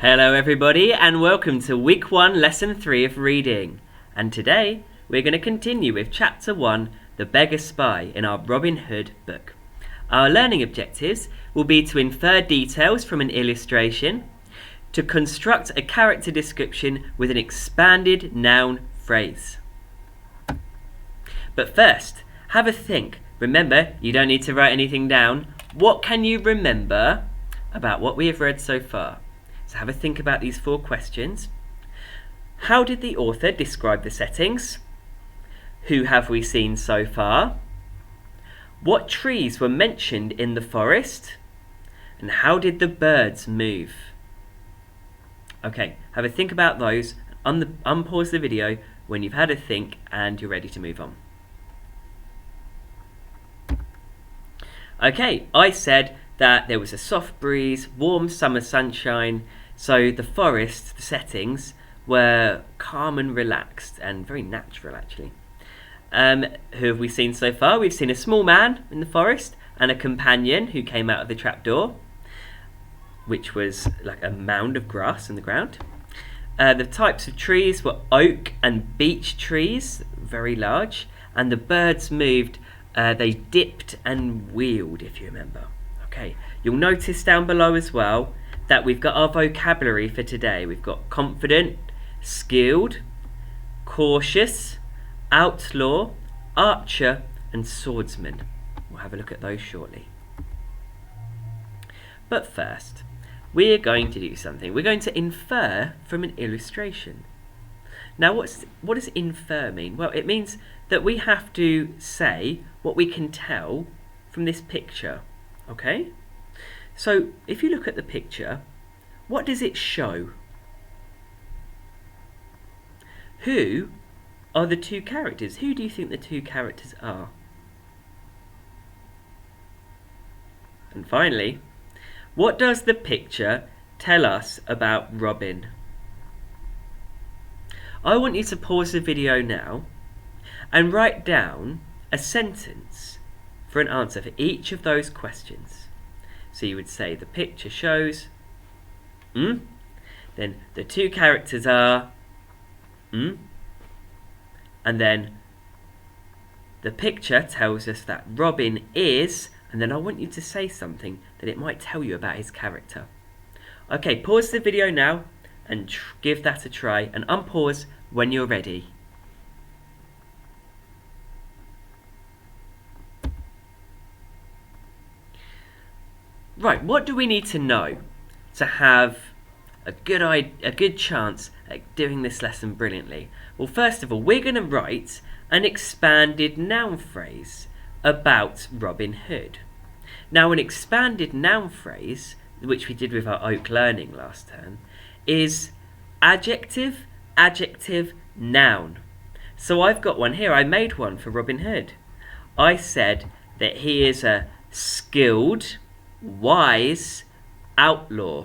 Hello everybody and welcome to week 1 lesson 3 of reading, and today we're going to continue with chapter 1, The Beggar's Spy, in our Robin Hood book. Our learning objectives will be to infer details from an illustration, to construct a character description with an expanded noun phrase. But first, have a think. Remember, you don't need to write anything down. What can you remember about what we have read so far? So have a think about these 4 questions. How did the author describe the settings? Who have we seen so far? What trees were mentioned in the forest? And how did the birds move? Okay, have a think about those. Unpause the video when you've had a think and you're ready to move on. Okay, I said that there was a soft breeze, warm summer sunshine, so the forest, the settings, were calm and relaxed and very natural actually. Who have we seen so far? We've seen a small man in the forest and a companion who came out of the trapdoor, which was like a mound of grass in the ground. The types of trees were oak and beech trees, very large, and the birds moved. They dipped and wheeled, if you remember. Okay, you'll notice down below as well that we've got our vocabulary for today. We've got confident, skilled, cautious, outlaw, archer, and swordsman. We'll have a look at those shortly. But first, we're going to do something. We're going to infer from an illustration. Now, what does infer mean? Well, it means that we have to say what we can tell from this picture. Okay? So, if you look at the picture, what does it show? Who are the 2 characters? Who do you think the 2 characters are? And finally, what does the picture tell us about Robin? I want you to pause the video now and write down a sentence for an answer for each of those questions. So you would say the picture shows, then the 2 characters are, and then the picture tells us that Robin is, and then I want you to say something that it might tell you about his character. Okay, pause the video now and give that a try, and unpause when you're ready. Right, what do we need to know to have a good chance at doing this lesson brilliantly? Well, first of all, we're going to write an expanded noun phrase about Robin Hood. Now, an expanded noun phrase, which we did with our Oak Learning last term, is adjective, adjective, noun. So I've got one here. I made one for Robin Hood. I said that he is a skilled, wise outlaw.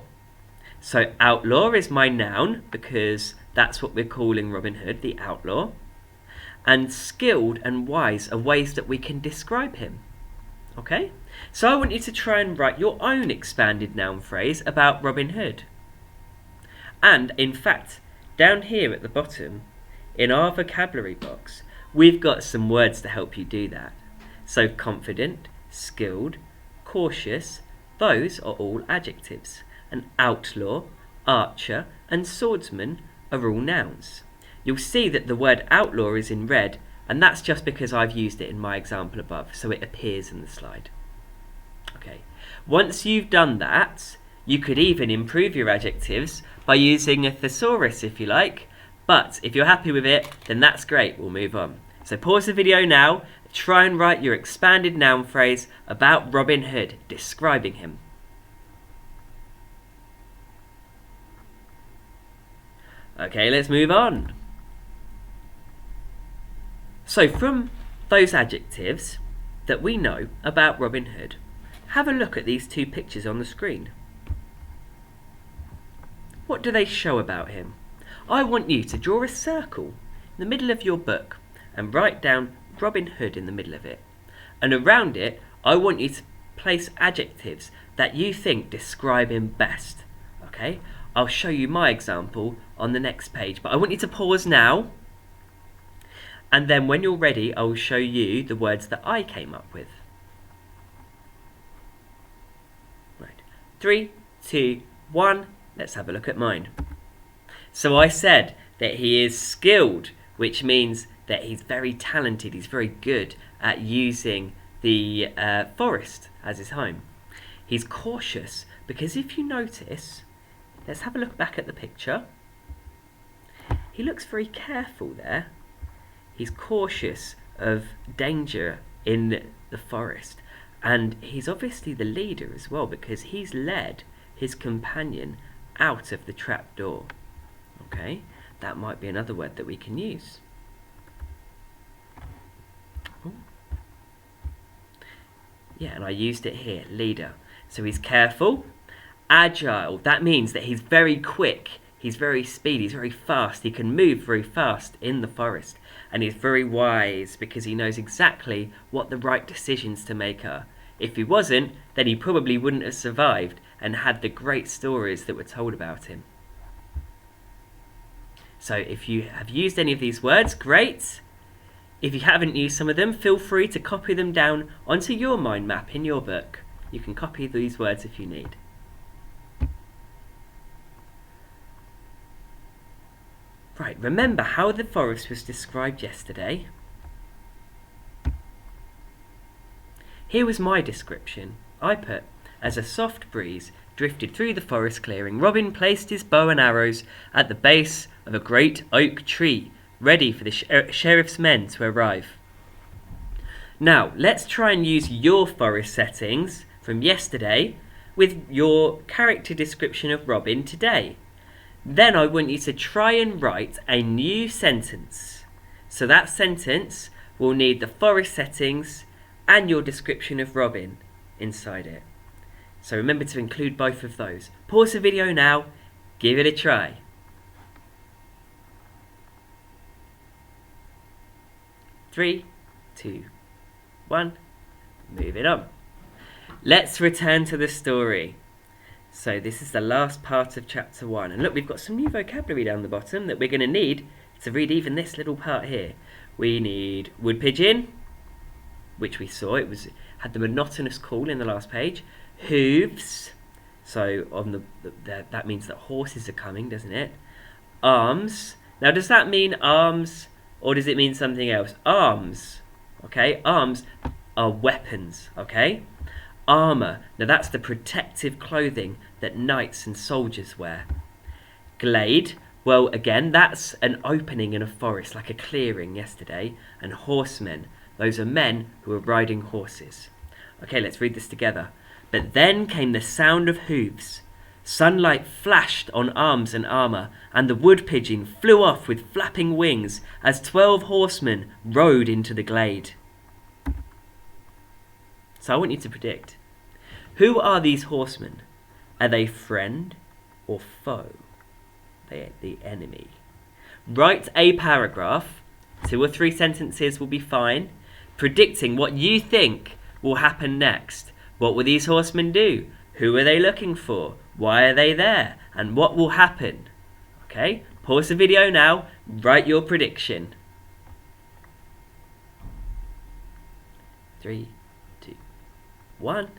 So outlaw is my noun because that's what we're calling Robin Hood, the outlaw. And skilled and wise are ways that we can describe him. Okay? So I want you to try and write your own expanded noun phrase about Robin Hood. And in fact, down here at the bottom, in our vocabulary box, we've got some words to help you do that. So confident, skilled, cautious, those are all adjectives. And outlaw, archer, and swordsman are all nouns. You'll see that the word outlaw is in red, and that's just because I've used it in my example above, so it appears in the slide. Okay. Once you've done that, you could even improve your adjectives by using a thesaurus if you like, but if you're happy with it, then that's great, we'll move on. So pause the video now, try and write your expanded noun phrase about Robin Hood, describing him. Okay, let's move on. So from those adjectives that we know about Robin Hood, have a look at these 2 pictures on the screen. What do they show about him? I want you to draw a circle in the middle of your book and write down Robin Hood in the middle of it. And around it, I want you to place adjectives that you think describe him best. Okay? I'll show you my example on the next page. But I want you to pause now, and then when you're ready, I will show you the words that I came up with. Right. 3, 2, 1. Let's have a look at mine. So I said that he is skilled, which means that he's very talented. He's very good at using the forest as his home. He's cautious because if you notice, let's have a look back at the picture. He looks very careful there. He's cautious of danger in the forest. And he's obviously the leader as well because he's led his companion out of the trapdoor. Okay, that might be another word that we can use. Ooh. Yeah, and I used it here, leader. So he's careful, agile. That means that he's very quick. He's very speedy, he's very fast. He can move very fast in the forest. And he's very wise because he knows exactly what the right decisions to make are. If he wasn't, then he probably wouldn't have survived and had the great stories that were told about him. So if you have used any of these words, great. If you haven't used some of them, feel free to copy them down onto your mind map in your book. You can copy these words if you need. Right, remember how the forest was described yesterday? Here was my description. I put, as a soft breeze drifted through the forest clearing, Robin placed his bow and arrows at the base of a great oak tree, ready for the sheriff's men to arrive. Now, let's try and use your forest settings from yesterday with your character description of Robin today. Then I want you to try and write a new sentence. So that sentence will need the forest settings and your description of Robin inside it. So remember to include both of those. Pause the video now, give it a try. Three, 2, 1, move it on. Let's return to the story. So this is the last part of chapter 1. And look, we've got some new vocabulary down the bottom that we're going to need to read even this little part here. We need wood pigeon, which we saw. It had the monotonous call in the last page. Hooves. So on that means that horses are coming, doesn't it? Arms. Now, does that mean arms or does it mean something else? Arms. Okay, arms are weapons. Okay. Armour, now that's the protective clothing that knights and soldiers wear. Glade, well again, that's an opening in a forest, like a clearing yesterday. And horsemen, those are men who are riding horses. Okay, let's read this together. But then came the sound of hooves. Sunlight flashed on arms and armour, and the wood pigeon flew off with flapping wings as 12 horsemen rode into the glade. So I want you to predict. Who are these horsemen? Are they friend or foe? They're the enemy. Write a paragraph, 2 or 3 sentences will be fine, predicting what you think will happen next. What will these horsemen do? Who are they looking for? Why are they there? And what will happen? Okay, pause the video now, write your prediction. 3, 2, 1.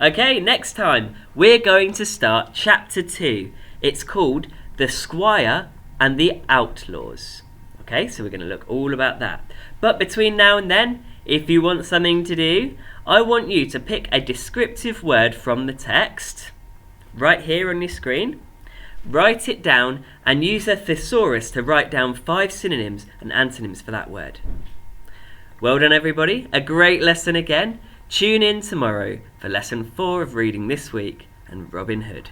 Okay, next time we're going to start chapter 2. It's called The Squire and the Outlaws. Okay, so we're going to look all about that. But between now and then, if you want something to do, I want you to pick a descriptive word from the text, right here on your screen, write it down and use a thesaurus to write down 5 synonyms and antonyms for that word. Well done everybody, a great lesson again. Tune in tomorrow for lesson 4 of reading this week and Robin Hood.